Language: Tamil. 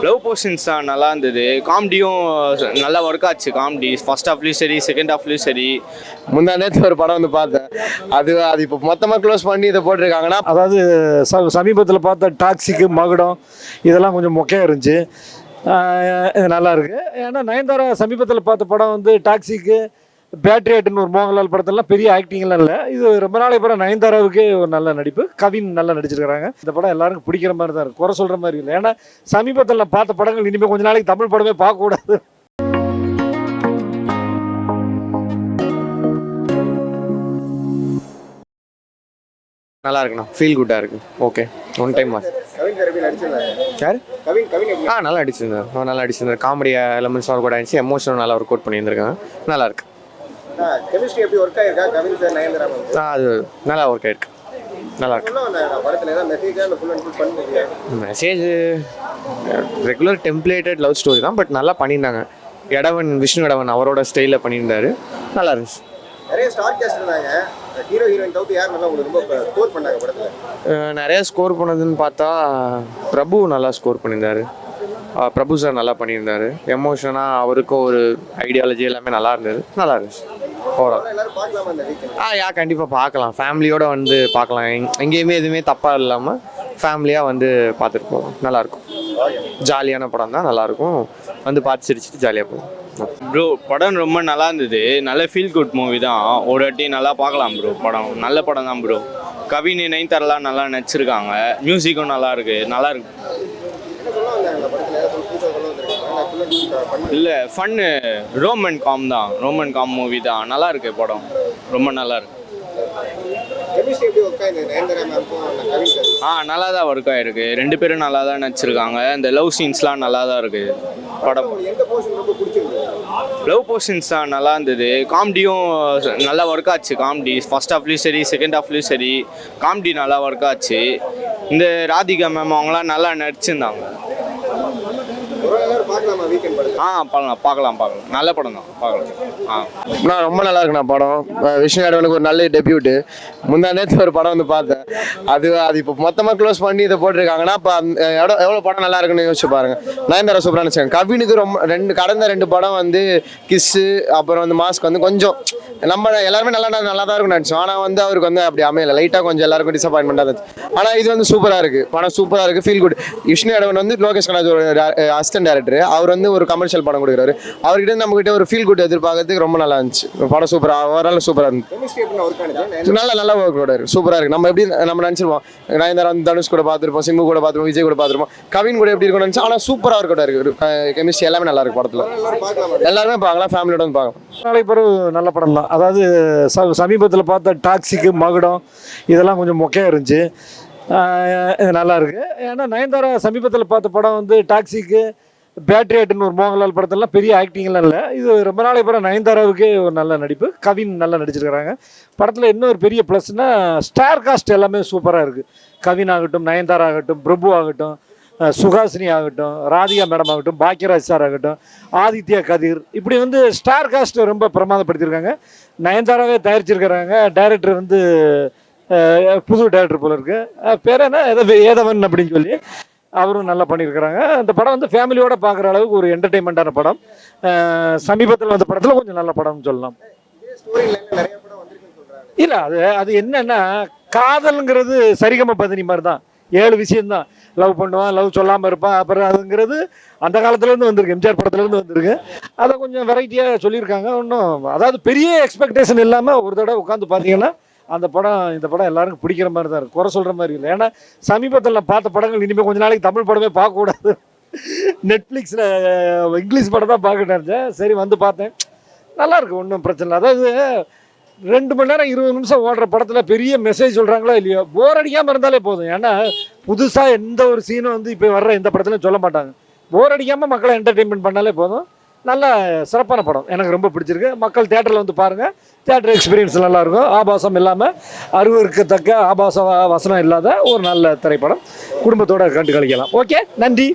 லவ் போர்ஷன்ஸ் தான் நல்லா இருந்தது. காமெடியும் நல்லா ஒர்க் ஆச்சு. காமெடி ஃபர்ஸ்ட் ஹாஃப்லேயும் சரி, செகண்ட் ஹாஃப்லேயும் சரி. முந்தா நேற்று ஒரு படம் வந்து பார்த்தேன். அது இப்போ மொத்தமாக க்ளோஸ் பண்ணி இதை போட்டிருக்காங்கன்னா, அதாவது சமீபத்தில் பார்த்த டாக்ஸிக்கு மகுடம் இதெல்லாம் கொஞ்சம் மொக்கையாக இருந்துச்சு. இது நல்லா இருக்கு. ஏன்னா நயன்தாரா சமீபத்தில் பார்த்த படம் வந்து டாக்ஸிக்கு, பேட்ரியட்னு ஒரு மோகன்லால் படத்தெல்லாம் பெரிய ஆக்டிங்லாம் இல்லை. இது ரொம்ப நாளைக்கு அப்புறம் நயன்தாராவுக்கே ஒரு நல்ல நடிப்பு. கவின் நல்லா நடிச்சிருக்கிறாங்க. இந்த படம் எல்லாருக்கும் பிடிக்கிற மாதிரி தான் இருக்குது, குறை சொல்கிற மாதிரி இல்லை. ஏன்னா சமீபத்தில் நான் பார்த்த படங்கள் இனிமேல் கொஞ்ச நாளைக்கு தமிழ் படமே பார்க்கக்கூடாது. நல்லா இருக்குண்ணா, ஃபீல் குட்டாக இருக்கு. ஓகே, ஒன் டைம் யார் நல்லா அடிச்சிருந்தார். நல்லா அடிச்சிருந்தார். காமெடி எலமெண்ட்ஸ் அவர் கூட இருந்துச்சு. எமோஷனல் நல்லா ஒர்க் அவுட் பண்ணியிருந்திருக்காங்க. நல்லா இருக்கு. அது நல்லா ஒர்க் ஆயிருக்கு. நல்லா இருக்கு. Message regular templated love story தான், பட் நல்லா பண்ணியிருந்தாங்க. விஷ்ணு எடவன் அவரோட ஸ்டைலில் பண்ணியிருந்தாரு. நல்லா இருந்துச்சு. நிறைய ஸ்டார் காஸ்ட் இருந்தாங்க. ஹீரோ ஹீரோயின் தவிர்த்து யார் நல்லா உங்களுக்கு ரொம்ப ஸ்கோர் பண்ணாங்க படத்தில்? நிறைய ஸ்கோர் பண்ணதுன்னு பார்த்தா பிரபு நல்லா ஸ்கோர் பண்ணியிருந்தாரு. பிரபு சார் நல்லா பண்ணியிருந்தாரு. எமோஷனாக அவருக்கும் ஒரு ஐடியாலஜி எல்லாமே நல்லா இருந்தது. நல்லா இருந்துச்சு. கண்டிப்பாக பார்க்கலாம். ஃபேமிலியோடு வந்து பார்க்கலாம். எங்கேயுமே எதுவுமே தப்பாக இல்லாமல் ஃபேமிலியாக வந்து பார்த்துட்டு போகலாம். நல்லாயிருக்கும். ஜாலியான படம் தான். நல்லாயிருக்கும். வந்து பார்த்து சிரிச்சுட்டு ஜாலியாக போகும். ப்ரோ படம் ரொம்ப நல்லா இருந்தது. நல்ல ஃபீல் குட் மூவி தான். ஒரு வாட்டி நல்லா பார்க்கலாம் ப்ரோ. படம் நல்ல படம் தான் ப்ரோ. கவின் நயன்தாராலாம் நல்லா நடிச்சிருக்காங்க. மியூசிக்கும் நல்லா இருக்கு. நல்லா இருக்கு. இல்லை, ஃபன்னு ரோமன் காம் தான். ரோமன் காம் மூவி தான். நல்லா இருக்கு படம். ரொம்ப நல்லா இருக்கு. நல்லா தான் ஒர்க் ஆகிருக்கு. ரெண்டு பேரும் நல்லா தான் நடிச்சிருக்காங்க. இந்த லவ் சீன்ஸ்லாம் நல்லா தான் இருக்கு படம். லவ் போர்ஷன்ஸ் தான் நல்லா இருந்தது. காமெடியும் நல்லா ஒர்க் ஆச்சு. காமெடி ஃபர்ஸ்ட் ஹாஃப்லேயும் சரி, செகண்ட் ஹாஃப்லேயும் சரி. காமெடி நல்லா ஒர்க் ஆச்சு. இந்த ராதிகா மேம் அவங்களாம் நல்லா நடிச்சிருந்தாங்க. பார்க்கலாம். நல்ல படம் தான். பார்க்கலாம். ரொம்ப நல்லா இருக்குண்ணா படம். விஷ்ணு எடவனுக்கு ஒரு நல்ல டெபியூட்டு. முந்தா நேற்று ஒரு படம் வந்து பார்த்தேன். அது இப்போ மொத்தமாக க்ளோஸ் பண்ணி இதை போட்டிருக்காங்கன்னா, இப்போ எவ்வளோ படம் நல்லா இருக்குன்னு யோசிச்சு பாருங்க. நயன்தாரா சூப்பராக நினச்சாங்க. கவினுக்கு ரொம்ப கடந்த 2 படம் வந்து கிஸ்ஸு, அப்புறம் வந்து மாஸ்க் வந்து கொஞ்சம் நம்ம எல்லாருமே நல்லா தான் இருக்குன்னு நினச்சோம். ஆனால் வந்து அவருக்கு வந்து அப்படி அமையலை. லைட்டாக கொஞ்சம் எல்லாருக்கும் டிசப்பாயின்மெண்ட்டாக இருந்துச்சு. ஆனால் இது வந்து சூப்பராக இருக்குது. படம் சூப்பராக இருக்குது. Feel good. விஷ்ணு எடவன் வந்து லோகேஷ் கனாஜ் ஒரு அசிஸ்டன்ட் டைரக்டர். அவர் வந்து ஒரு கமர்ஷியல் படம் கொடுக்குறாரு. அவர்கிட்ட நம்மகிட்ட ஒரு ஃபீல் குட் எதிர்பார்க்கறதுக்கு ரொம்ப நல்லா இருந்துச்சு. படம் சூப்பராக ஓவரால் சூப்பராக இருந்துச்சு. நல்லா ஒர்க் அவுட் ஆயிருக்கு. சூப்பராக இருக்குது. நம்ம நினச்சிருப்போம் நயன்தாரா வந்து தனுஷ் கூட பார்த்துருப்போம், சிம்பு கூட பார்த்துருப்போம், விஜய் கூட பார்த்துருப்போம், கவின் கூட எப்படி இருக்கும்னு நினச்சி. ஆனால் சூப்பராக ஒர்க் அவுட் ஆயிருக்கு. கெமிஸ்ட்ரி எல்லாமே நல்லா இருக்கு படத்தில். எல்லாருமே பார்க்கலாம். ஃபேமிலியோட வந்து பார்க்கலாம். நாளைக்கு பிறகு நல்ல படம் தான். அதாவது சமீபத்தில் பார்த்த டாக்ஸிக்கு மகுடம் இதெல்லாம் கொஞ்சம் மொக்கையாக இருந்துச்சு. இது நல்லா இருக்குது. ஏன்னா நயன்தாரா சமீபத்தில் பார்த்த படம் வந்து டாக்ஸிக்கு, பேட்ரியட்னு ஒரு மோகன்லால் படத்தெல்லாம் பெரிய ஆக்டிங்லாம் இல்லை. இது ரொம்ப நாளைக்கு அப்புறம் நயன்தாராவுக்கே ஒரு நல்ல நடிப்பு. கவின் நல்லா நடிச்சிருக்கிறாங்க. படத்தில் இன்னொரு பெரிய ப்ளஸ்னால் ஸ்டார் காஸ்ட் எல்லாமே சூப்பராக இருக்குது. கவின் ஆகட்டும், நயன்தாரா ஆகட்டும், பிரபு ஆகட்டும், சுஹாசினி ஆகட்டும், ராதிகா மேடம் ஆகட்டும், பாக்கியராஜ் சார் ஆகட்டும், ஆதித்யா கதிர், இப்படி வந்து ஸ்டார் காஸ்ட் ரொம்ப பிரமாதப்படுத்தியிருக்காங்க. நயன்தாராவே தயாரிச்சிருக்கிறாங்க. டைரக்டர் வந்து புது டைரக்டர் போல இருக்கு. பேர் என்ன ஏதவன் அப்படின்னு சொல்லி அவரும் நல்லா பண்ணியிருக்கிறாங்க. அந்த படம் வந்து ஃபேமிலியோட பார்க்குற அளவுக்கு ஒரு என்டர்டெயின்மெண்ட்டான படம். சமீபத்தில் வந்த படத்தில் கொஞ்சம் நல்ல படம்னு சொல்லலாம். இல்லை, அது என்னன்னா, காதல்ங்கிறது சரிகம பதனி மாதிரி தான். 7 விஷயம்தான். லவ் பண்ணுவான், லவ் சொல்லாமல் இருப்பான். அப்புறம் அதுங்கிறது அந்த காலத்துலேருந்து வந்திருக்கு. எம்ஜிஆர் படத்துலேருந்து வந்திருக்கு. அதை கொஞ்சம் வெரைட்டியாக சொல்லியிருக்காங்க. ஒன்றும் அதாவது பெரிய எக்ஸ்பெக்டேஷன் இல்லாமல் ஒரு தடவை உட்காந்து பார்த்தீங்கன்னா இந்த படம் எல்லாருக்கும் பிடிக்கிற மாதிரி தான் இருக்குது, குறை சொல்கிற மாதிரி இல்லை. ஏன்னா சமீபத்தில் நான் பார்த்த படங்கள் இனிமேல் கொஞ்ச நாளைக்கு தமிழ் படமே பார்க்கக்கூடாது. நெட்ஃப்ளிக்ஸில் இங்கிலீஷ் படம் தான் பார்க்க நினச்சேன். சரி வந்து பார்த்தேன். நல்லாயிருக்கு. ஒன்றும் பிரச்சனை இல்லை. அதாவது 2 மணி நேரம் 20 நிமிஷம் ஓடுற படத்தில் பெரிய மெசேஜ் சொல்கிறாங்களோ இல்லையோ, போர் அடிக்காமல் இருந்தாலே போதும். ஏன்னா புதுசாக எந்த ஒரு சீனும் வந்து இப்போ வர்ற எந்த படத்துலையும் சொல்ல மாட்டாங்க. போர் அடிக்காமல் மக்களை என்டர்டெயின்மெண்ட் பண்ணாலே போதும். நல்ல சிறப்பான படம். எனக்கு ரொம்ப பிடிச்சிருக்கு. மக்கள் தியேட்டரில் வந்து பாருங்கள். தியேட்டர் எக்ஸ்பீரியன்ஸ் நல்லாயிருக்கும். ஆபாசம் இல்லாமல், அருவருக்கத்தக்க ஆபாச வசனம் இல்லாத ஒரு நல்ல திரைப்படம். குடும்பத்தோடு கண்டு கழிக்கலாம். ஓகே, நன்றி.